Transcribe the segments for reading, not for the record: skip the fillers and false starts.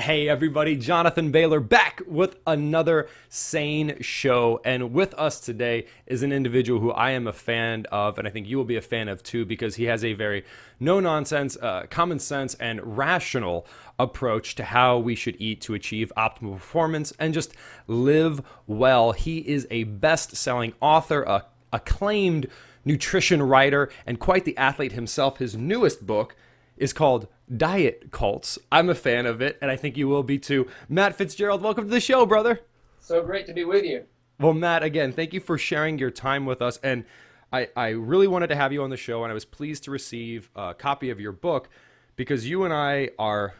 Hey everybody, Jonathan Bailor back with another Sane show. And with us today is an individual who I am a fan of, and I think you will be a fan of too, because he has a very no nonsense, common sense, and rational approach to how we should eat to achieve optimal performance and just live well. He is a best selling author, a acclaimed nutrition writer, and quite the athlete himself. His newest book is called Diet Cults. I'm a fan of it, and I think you will be too. Matt Fitzgerald, welcome to the show, brother. So great to be with you. Well, Matt, again, thank you for sharing your time with us. And I really wanted to have you on the show, and I was pleased to receive a copy of your book because you and I are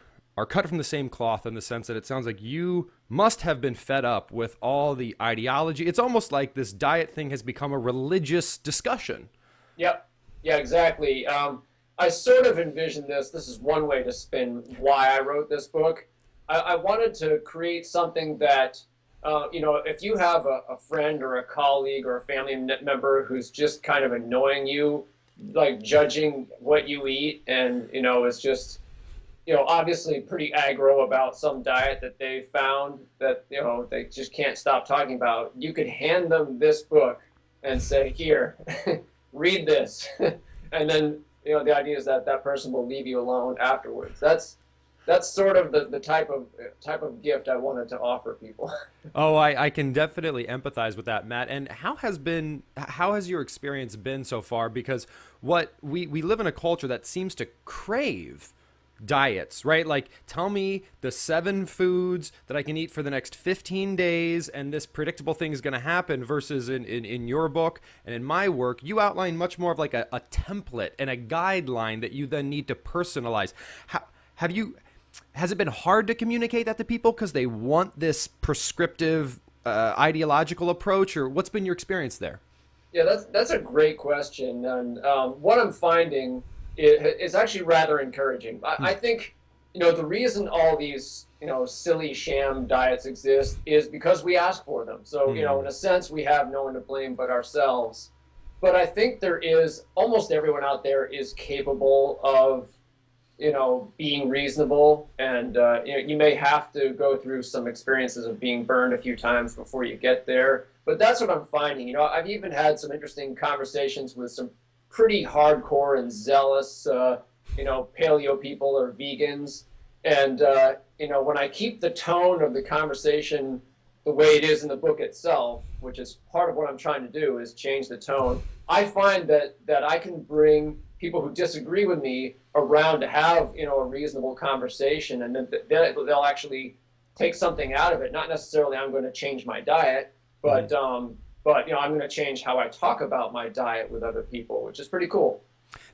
cut from the same cloth in the sense that it sounds like you must have been fed up with all the ideology. It's almost like this diet thing has become a religious discussion. Yep. Yeah, exactly. I sort of envisioned this. This is one way to spin why I wrote this book. I wanted to create something that, if you have a friend or a colleague or a family member who's just kind of annoying you, like judging what you eat and, is just, obviously pretty aggro about some diet that they found that, they just can't stop talking about, you could hand them this book and say, here, read this. And then, the idea is that that person will leave you alone afterwards. That's sort of the type of gift I wanted to offer people. Oh, I can definitely empathize with that, Matt. And how has your experience been so far? Because what we live in a culture that seems to crave diets, right? Like, tell me the 7 foods that I can eat for the next 15 days and this predictable thing is going to happen, versus in your book and in my work, you outline much more of like a template and a guideline that you then need to personalize. Has it been hard to communicate that to people because they want this prescriptive ideological approach, or what's been your experience there? Yeah, that's a great question. And what I'm finding is actually rather encouraging. I think, the reason all these, silly sham diets exist is because we ask for them. So, in a sense, we have no one to blame but ourselves. But I think almost everyone out there is capable of, being reasonable. And, you may have to go through some experiences of being burned a few times before you get there. But that's what I'm finding. I've even had some interesting conversations with some pretty hardcore and zealous, paleo people or vegans. And, when I keep the tone of the conversation the way it is in the book itself, which is part of what I'm trying to do, is change the tone, I find that I can bring people who disagree with me around to have, a reasonable conversation, and then they'll actually take something out of it. Not necessarily I'm going to change my diet, but I'm going to change how I talk about my diet with other people, which is pretty cool.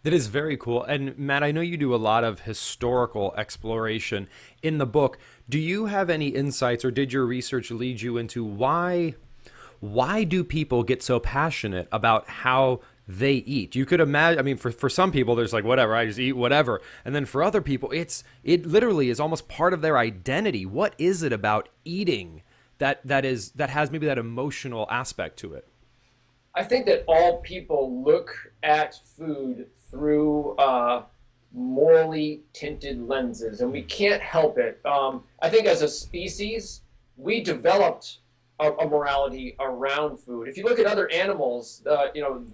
That is very cool. And Matt, I know you do a lot of historical exploration in the book. Do you have any insights, or did your research lead you into why do people get so passionate about how they eat? You could imagine, I mean, for some people, there's like, whatever, I just eat whatever. And then for other people, it literally is almost part of their identity. What is it about eating that has maybe that emotional aspect to it? I think that all people look at food through morally tinted lenses, and we can't help it. I think as a species, we developed a morality around food. If you look at other animals,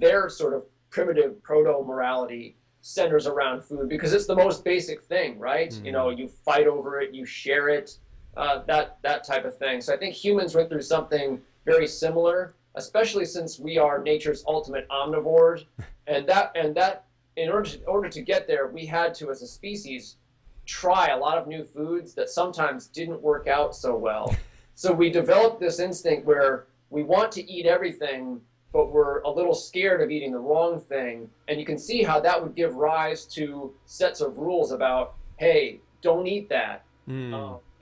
their sort of primitive proto-morality centers around food because it's the most basic thing, right? You fight over it, you share it, that type of thing. So I think humans went through something very similar, especially since we are nature's ultimate omnivores, and that in order to get there, we had to, as a species, try a lot of new foods that sometimes didn't work out so well. So we developed this instinct where we want to eat everything, but we're a little scared of eating the wrong thing. And you can see how that would give rise to sets of rules about, hey, don't eat that. And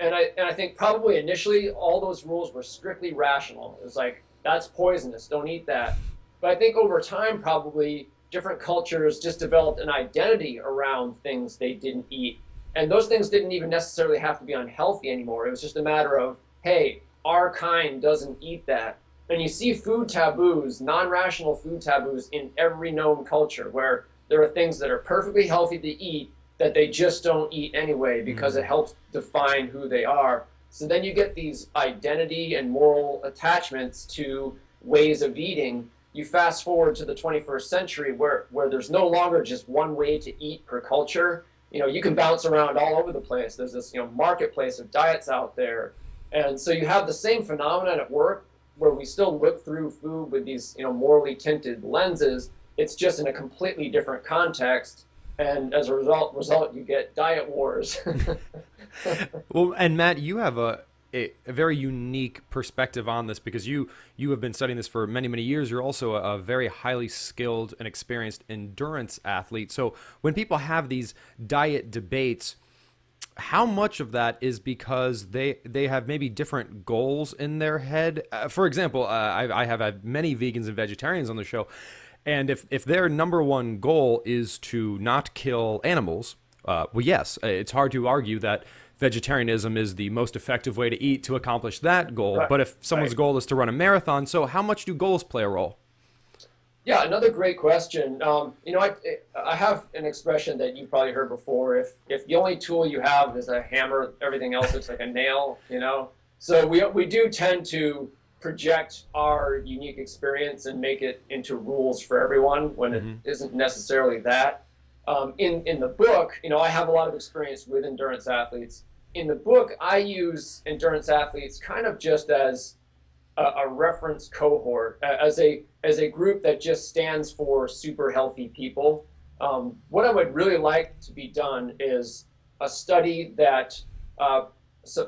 I think probably initially all those rules were strictly rational. It was like, that's poisonous, don't eat that. But I think over time, probably different cultures just developed an identity around things they didn't eat. And those things didn't even necessarily have to be unhealthy anymore. It was just a matter of, hey, our kind doesn't eat that. And you see food taboos, non-rational food taboos in every known culture, where there are things that are perfectly healthy to eat that they just don't eat anyway because it helps define who they are. So then you get these identity and moral attachments to ways of eating. You fast forward to the 21st century where there's no longer just one way to eat per culture. You can bounce around all over the place. There's this, marketplace of diets out there. And so you have the same phenomenon at work where we still look through food with these, morally tinted lenses. It's just in a completely different context. And as a result, you get diet wars. Well, and Matt, you have a very unique perspective on this because you have been studying this for many, many years. You're also a very highly skilled and experienced endurance athlete. So when people have these diet debates, how much of that is because they have maybe different goals in their head? For example, I have had many vegans and vegetarians on the show. And if their number one goal is to not kill animals, well, yes, it's hard to argue that vegetarianism is the most effective way to eat to accomplish that goal. Right. But if someone's goal is to run a marathon, so how much do goals play a role? Yeah, another great question. I have an expression that you probably heard before. If the only tool you have is a hammer, everything else looks like a nail. So we do tend to project our unique experience and make it into rules for everyone when it isn't necessarily that. In the book, I have a lot of experience with endurance athletes. In the book, I use endurance athletes kind of just as a reference cohort, as a group that just stands for super healthy people. What I would really like to be done is a study that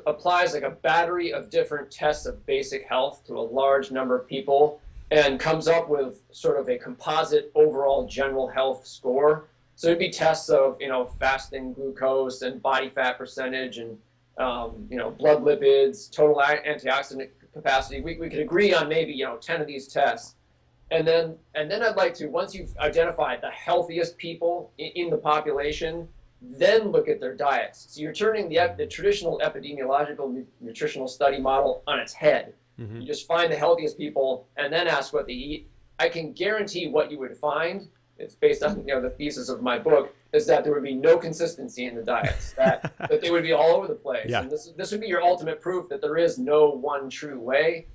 applies like a battery of different tests of basic health to a large number of people and comes up with sort of a composite overall general health score. So it'd be tests of, fasting glucose and body fat percentage and, blood lipids, total antioxidant capacity. We could agree on maybe, 10 of these tests. And then I'd like to, once you've identified the healthiest people in the population, then look at their diets. So you're turning the traditional epidemiological nutritional study model on its head. You just find the healthiest people and then ask what they eat. I can guarantee what you would find, it's based on the thesis of my book, is that there would be no consistency in the diets, that they would be all over the place. Yeah. And this would be your ultimate proof that there is no one true way.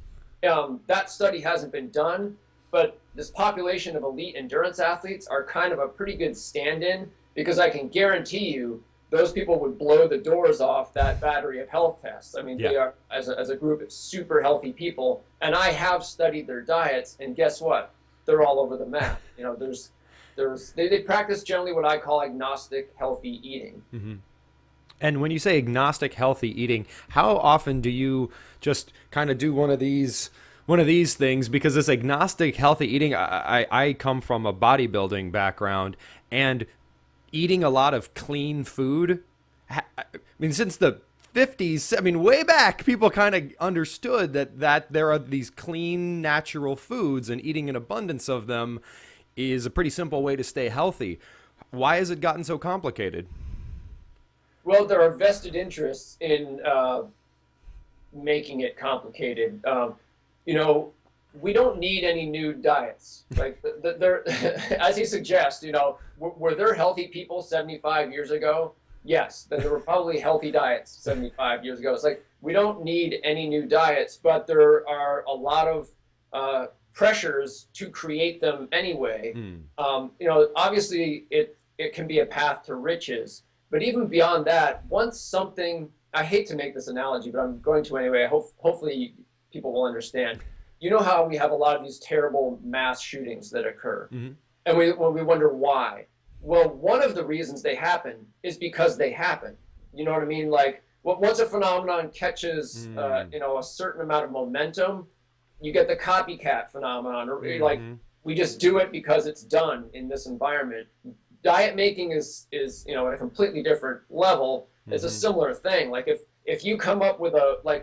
That study hasn't been done, but this population of elite endurance athletes are kind of a pretty good stand-in, because I can guarantee you those people would blow the doors off that battery of health tests. I mean, They are, as a group, super healthy people, and I have studied their diets, and guess what? They're all over the map. They practice generally what I call agnostic healthy eating. And when you say agnostic healthy eating, how often do you just kind of do one of these things? Because this agnostic healthy eating, I come from a bodybuilding background, and eating a lot of clean food, I mean, since the 50s, way back, people kind of understood that there are these clean, natural foods, and eating an abundance of them is a pretty simple way to stay healthy. Why has it gotten so complicated? Well, there are vested interests in making it complicated. We don't need any new diets. Like, as you suggest, were there healthy people 75 years ago? Yes, there were probably healthy diets 75 years ago. It's like, we don't need any new diets, but there are a lot of pressures to create them anyway. Obviously it can be a path to riches, but even beyond that, once something, I hate to make this analogy, but I'm going to anyway, hopefully people will understand. You know how we have a lot of these terrible mass shootings that occur, and we wonder why. Well, one of the reasons they happen is because they happen. You know what I mean? Like, once a phenomenon catches, a certain amount of momentum, you get the copycat phenomenon, or like, we just do it because it's done in this environment. Diet making is at a completely different level. It's a similar thing. Like, if you come up with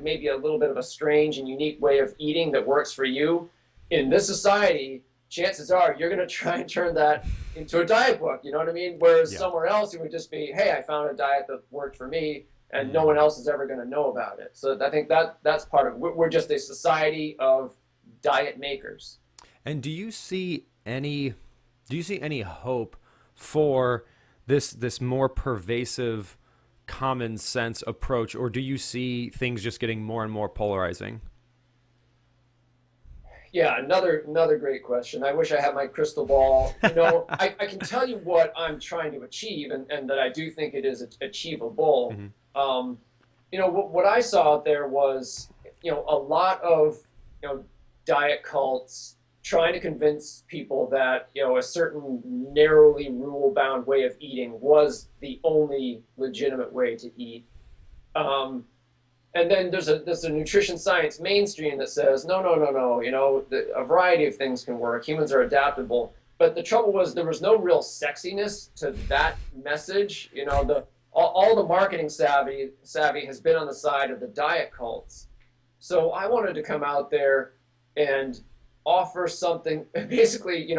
maybe a little bit of a strange and unique way of eating that works for you, in this society, chances are you're going to try and turn that into a diet book. You know what I mean? Whereas somewhere else, it would just be, hey, I found a diet that worked for me, and no one else is ever going to know about it. So I think that's part of it. We're just a society of diet makers. And do you see any hope for this more pervasive common sense approach, or do you see things just getting more and more polarizing? Yeah, another great question. I wish I had my crystal ball. I can tell you what I'm trying to achieve, and that I do think it is achievable. Hmm. Um, what I saw out there was, a lot of, diet cults trying to convince people that, a certain narrowly rule-bound way of eating was the only legitimate way to eat. Um, and then there's a nutrition science mainstream that says no, no, no, no. A variety of things can work. Humans are adaptable. But the trouble was there was no real sexiness to that message. All the marketing savvy has been on the side of the diet cults. So I wanted to come out there and offer something, basically,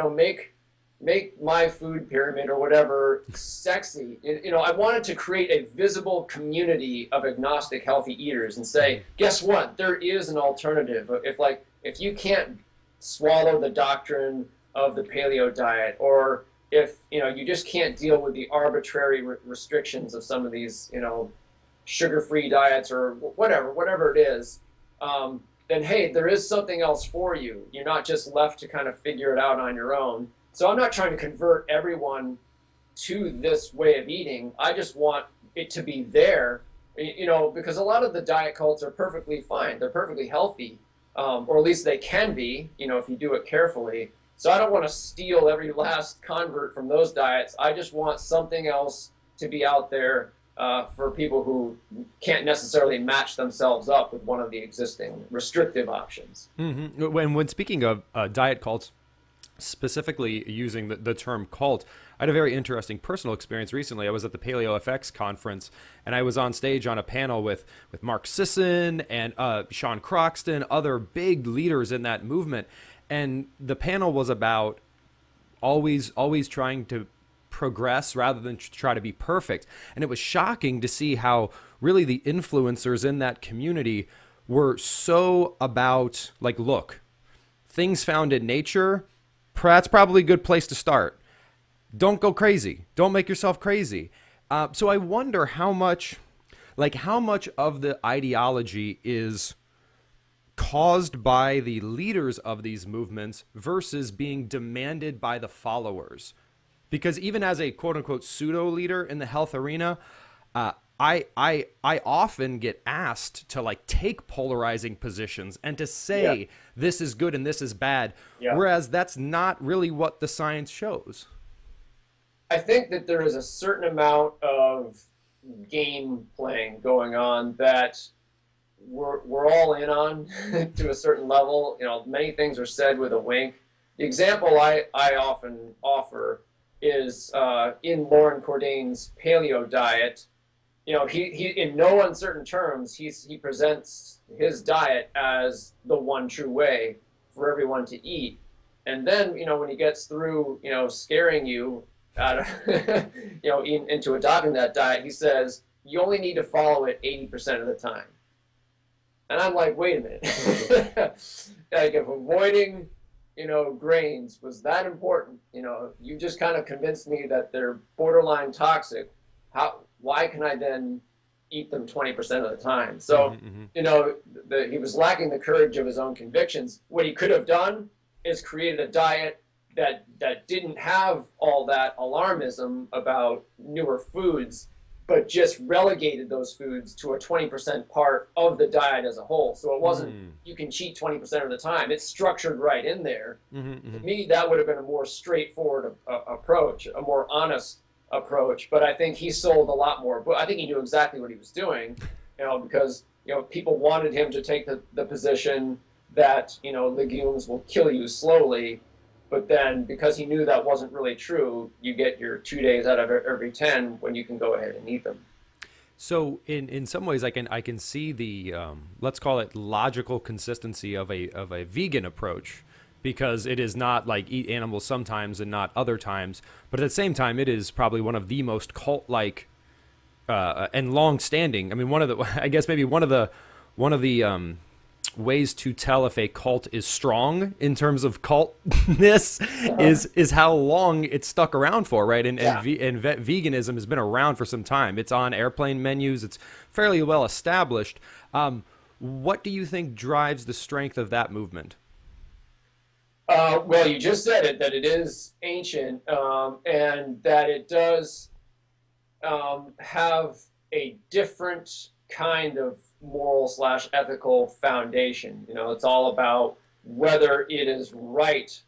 make my food pyramid or whatever sexy. I wanted to create a visible community of agnostic healthy eaters and say, guess what? There is an alternative. If you can't swallow the doctrine of the paleo diet, or if you just can't deal with the arbitrary restrictions of some of these sugar-free diets or whatever it is, then hey, there is something else for you. You're not just left to kind of figure it out on your own. So I'm not trying to convert everyone to this way of eating. I just want it to be there, because a lot of the diet cults are perfectly fine. They're perfectly healthy, or at least they can be, if you do it carefully. So I don't want to steal every last convert from those diets. I just want something else to be out there for people who can't necessarily match themselves up with one of the existing restrictive options. Hmm. When speaking of diet cults, specifically using the term cult, I had a very interesting personal experience recently. I was at the Paleo FX conference, and I was on stage on a panel with Mark Sisson and Sean Croxton, other big leaders in that movement. And the panel was about always trying to progress rather than try to be perfect. And it was shocking to see how really the influencers in that community were so about, like, look, things found in nature, that's probably a good place to start. Don't go crazy. Don't make yourself crazy. So I wonder how much of the ideology is caused by the leaders of these movements versus being demanded by the followers. Because even as a quote unquote pseudo leader in the health arena, I often get asked to take polarizing positions and to say this is good and this is bad, whereas that's not really what the science shows. I think that there is a certain amount of game playing going on that we're all in on to a certain level. Many things are said with a wink. The example I often offer is in Lauren Cordain's paleo diet. He in no uncertain terms, he presents his diet as the one true way for everyone to eat. And then, when he gets through, scaring you out of, into adopting that diet, he says, you only need to follow it 80% of the time. And I'm like, wait a minute. If avoiding, grains was that important, you just kind of convinced me that they're borderline toxic. Why can I then eat them 20% of the time? So, he was lacking the courage of his own convictions. What he could have done is created a diet that didn't have all that alarmism about newer foods, but just relegated those foods to a 20% part of the diet as a whole. So it wasn't, you can cheat 20% of the time. It's structured right in there. To me, that would have been a more straightforward approach, a more honest approach. But I think he sold a lot more. But I think he knew exactly what he was doing, because, people wanted him to take the position that, legumes will kill you slowly. But then, because he knew that wasn't really true, you get your 2 days out of every 10 when you can go ahead and eat them. So, in some ways, I can see the let's call it logical consistency of a vegan approach, because it is not like eat animals sometimes and not other times, but at the same time, it is probably one of the most cult-like and long-standing. I mean, I guess maybe one of the ways to tell if a cult is strong in terms of cultness is how long it's stuck around for, right? Veganism has been around for some time. It's on airplane menus. It's fairly well established. What do you think drives the strength of that movement? Well, you just said it, that it is ancient, and that it does have a different kind of moral slash ethical foundation. It's all about whether it is right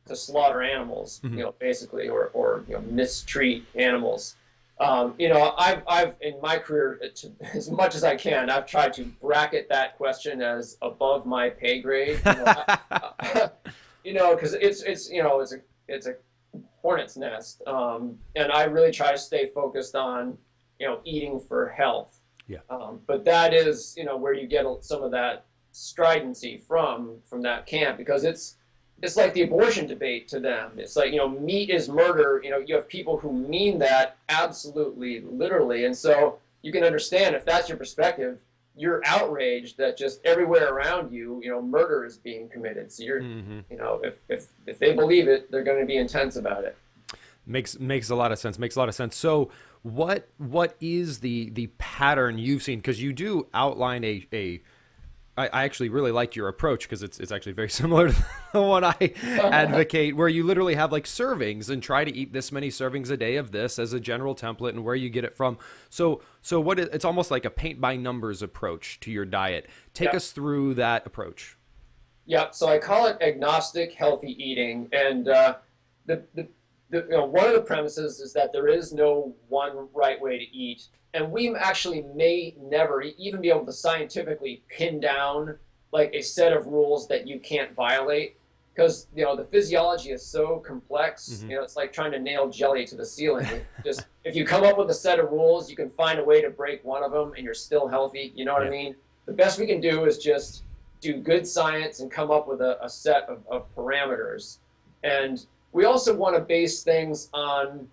to slaughter animals, basically, or mistreat animals. I've in my career, as much as I can, I've tried to bracket that question as above my pay grade. Because it's a hornet's nest, and I really try to stay focused on eating for health. Yeah. But that is where you get some of that stridency from that camp, because it's like the abortion debate to them. It's like meat is murder. You have people who mean that absolutely literally, and so you can understand if that's your perspective. You're outraged that just everywhere around you, murder is being committed. So you're, if they believe it, they're going to be intense about it. Makes a lot of sense. Makes a lot of sense. So what is the pattern you've seen? Because you do outline I actually really like your approach, because it's actually very similar to the one I advocate, where you literally have like servings and try to eat this many servings a day of this as a general template and where you get it from. So it's almost like a paint by numbers approach to your diet. Take us through that approach. Yeah. So I call it agnostic healthy eating. And one of the premises is that there is no one right way to eat. And we actually may never even be able to scientifically pin down like a set of rules that you can't violate, because the physiology is so complex. It's like trying to nail jelly to the ceiling. Just if you come up with a set of rules, you can find a way to break one of them, and you're still healthy. You know what I mean? The best we can do is just do good science and come up with a set of parameters. And we also want to base things on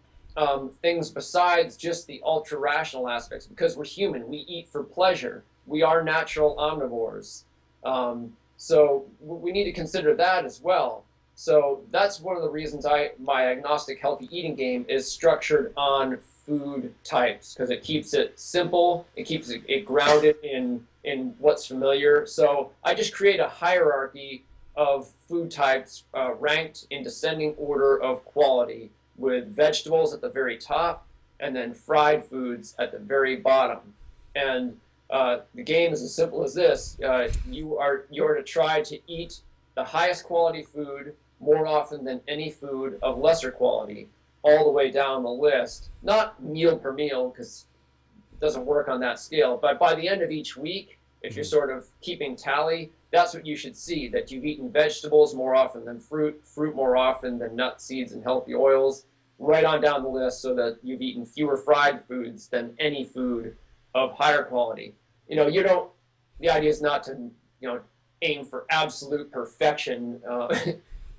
things besides just the ultra rational aspects, because we're human. We eat for pleasure. We are natural omnivores. So we need to consider that as well. So that's one of the reasons my agnostic healthy eating game is structured on food types, because it keeps it simple. It keeps it grounded in what's familiar. So I just create a hierarchy of food types ranked in descending order of quality, with vegetables at the very top and then fried foods at the very bottom. And the game is as simple as this. You are to try to eat the highest quality food more often than any food of lesser quality, all the way down the list. Not meal per meal, because it doesn't work on that scale, but by the end of each week, if you're sort of keeping tally, that's what you should see, that you've eaten vegetables more often than fruit more often than nuts, seeds, and healthy oils, right on down the list, so that you've eaten fewer fried foods than any food of higher quality. The idea is not to, aim for absolute perfection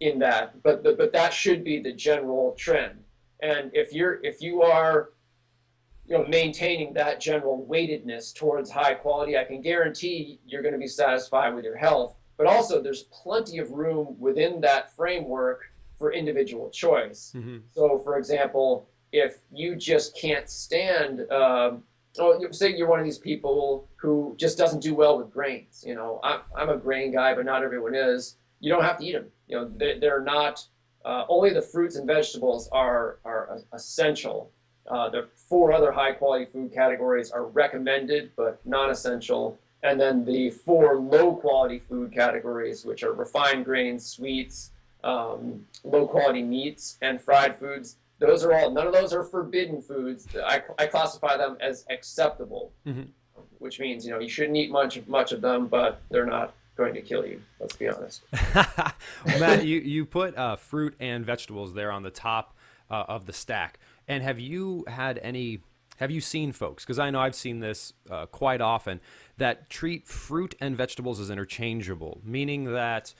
in that, but that should be the general trend. And if you are maintaining that general weightedness towards high quality, I can guarantee you're going to be satisfied with your health. But also, there's plenty of room within that framework for individual choice. So, for example, if you just can't stand, say you're one of these people who just doesn't do well with grains. I'm a grain guy, but not everyone is. You don't have to eat them. They're not. Only the fruits and vegetables are essential. The 4 other high-quality food categories are recommended but non-essential. And then the 4 low-quality food categories, which are refined grains, sweets, low-quality meats, and fried foods, none of those are forbidden foods. I classify them as acceptable, which means you shouldn't eat much of them, but they're not going to kill you. Let's be honest. Matt, you put fruit and vegetables there on the top of the stack. And have you seen folks, because I know I've seen this quite often, that treat fruit and vegetables as interchangeable, meaning that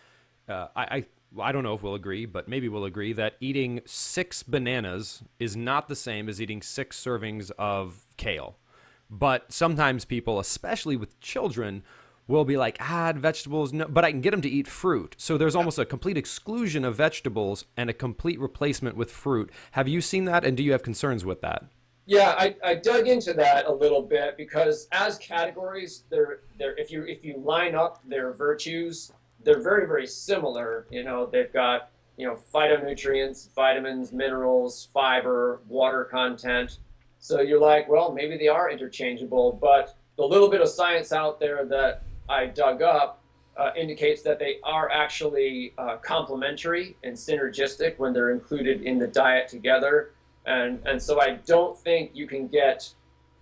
I don't know if we'll agree, but maybe we'll agree that eating 6 bananas is not the same as eating 6 servings of kale. But sometimes people, especially with children, will be like, vegetables, no, but I can get them to eat fruit. So there's almost a complete exclusion of vegetables and a complete replacement with fruit. Have you seen that, and do you have concerns with that? Yeah, I dug into that a little bit because as categories, they're if you line up their virtues, they're very, very similar. They've got, phytonutrients, vitamins, minerals, fiber, water content. So you're like, well, maybe they are interchangeable, but the little bit of science out there that I dug up indicates that they are actually complementary and synergistic when they're included in the diet together. And so I don't think you can get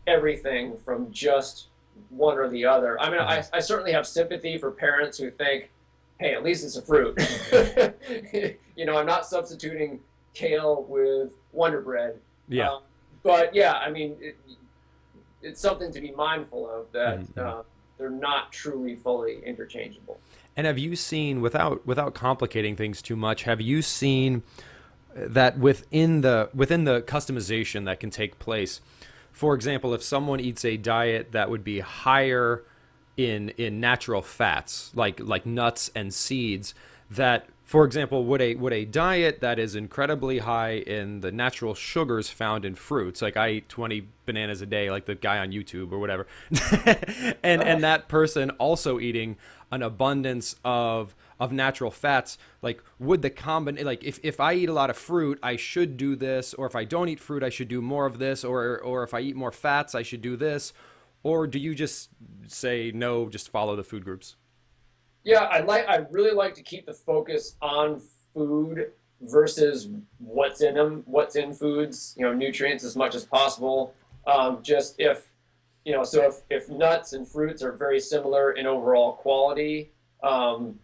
everything from just one or the other. I mean, I certainly have sympathy for parents who think, hey, at least it's a fruit. I'm not substituting kale with Wonder Bread. Yeah. But yeah, I mean, it's something to be mindful of that they're not truly fully interchangeable. And have you seen, without complicating things too much, have you seen that within the customization that can take place? For example, if someone eats a diet that would be higher in natural fats, like nuts and seeds, that, for example, would a diet that is incredibly high in the natural sugars found in fruits, like I eat 20 bananas a day, like the guy on YouTube or whatever, and that person also eating an abundance of natural fats, like would the like if I eat a lot of fruit, I should do this, or if I don't eat fruit, I should do more of this, or if I eat more fats, I should do this? Or do you just say no, just follow the food groups? Yeah, I really like to keep the focus on food versus what's in them, what's in foods, nutrients as much as possible. Just if nuts and fruits are very similar in overall quality, don't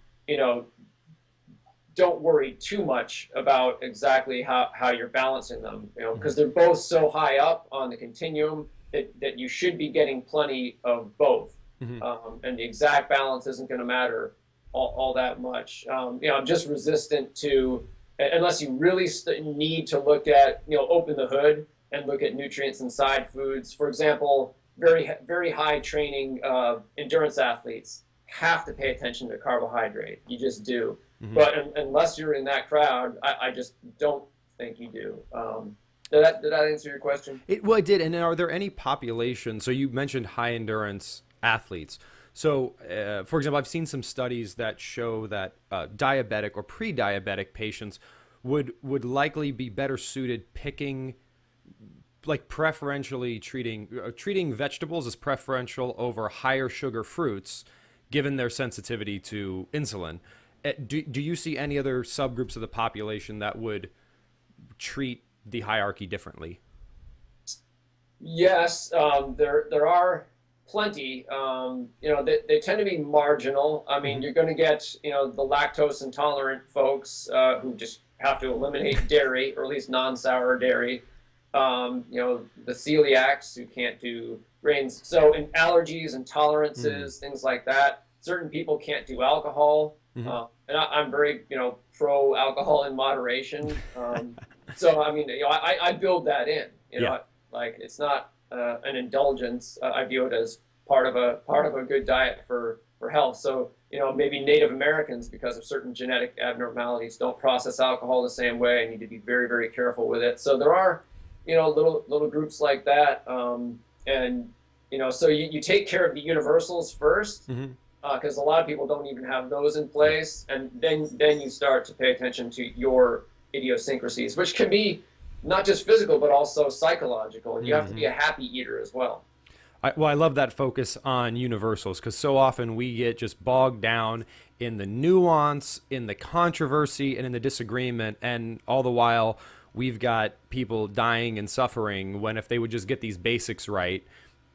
worry too much about exactly how you're balancing them, because they're both so high up on the continuum that you should be getting plenty of both. And the exact balance isn't going to matter all that much. I'm just resistant to, unless you really need to look at, open the hood and look at nutrients inside foods. For example, very, very high training endurance athletes have to pay attention to carbohydrate. You just do. But unless you're in that crowd, I just don't think you do. Did that answer your question? Well, it did. And are there any populations? So you mentioned high endurance athletes. So, for example, I've seen some studies that show that diabetic or pre-diabetic patients would likely be better suited picking, like preferentially treating vegetables as preferential over higher sugar fruits, given their sensitivity to insulin. Do you see any other subgroups of the population that would treat the hierarchy differently? Yes, there are plenty. They tend to be marginal. I mean, you're going to get, the lactose intolerant folks who just have to eliminate dairy, or at least non-sour dairy. The celiacs who can't do grains. So in allergies and tolerances, things like that, certain people can't do alcohol. And I'm very, pro alcohol in moderation. So, I mean, I build that in, like it's not an indulgence. I view it as part of a good diet for health. So, maybe Native Americans, because of certain genetic abnormalities, don't process alcohol the same way. I need to be very, very careful with it. So there are, little groups like that. And, so you take care of the universals first. Because a lot of people don't even have those in place, and then you start to pay attention to your idiosyncrasies, which can be not just physical but also psychological. And you have to be a happy eater as well. I love that focus on universals, because so often we get just bogged down in the nuance, in the controversy, and in the disagreement, and all the while we've got people dying and suffering when if they would just get these basics right,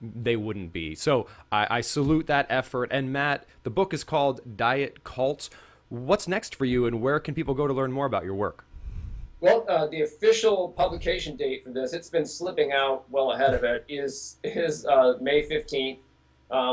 they wouldn't be. So I salute that effort. And Matt, the book is called Diet Cults. What's next for you, and where can people go to learn more about your work? Well, the official publication date for this, it's been slipping out well ahead of it, is May 15th.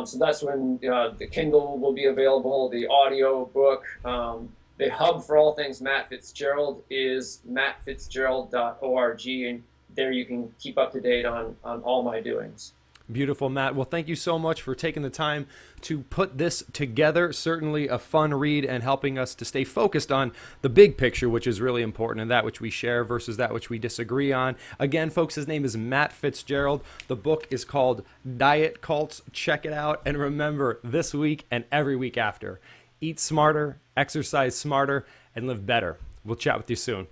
So that's when the Kindle will be available, the audio book. The hub for all things Matt Fitzgerald is mattfitzgerald.org, and there you can keep up to date on all my doings. Beautiful, Matt. Well, thank you so much for taking the time to put this together. Certainly a fun read and helping us to stay focused on the big picture, which is really important, and that which we share versus that which we disagree on. Again, folks, his name is Matt Fitzgerald. The book is called Diet Cults. Check it out. And remember, this week and every week after, eat smarter, exercise smarter, and live better. We'll chat with you soon.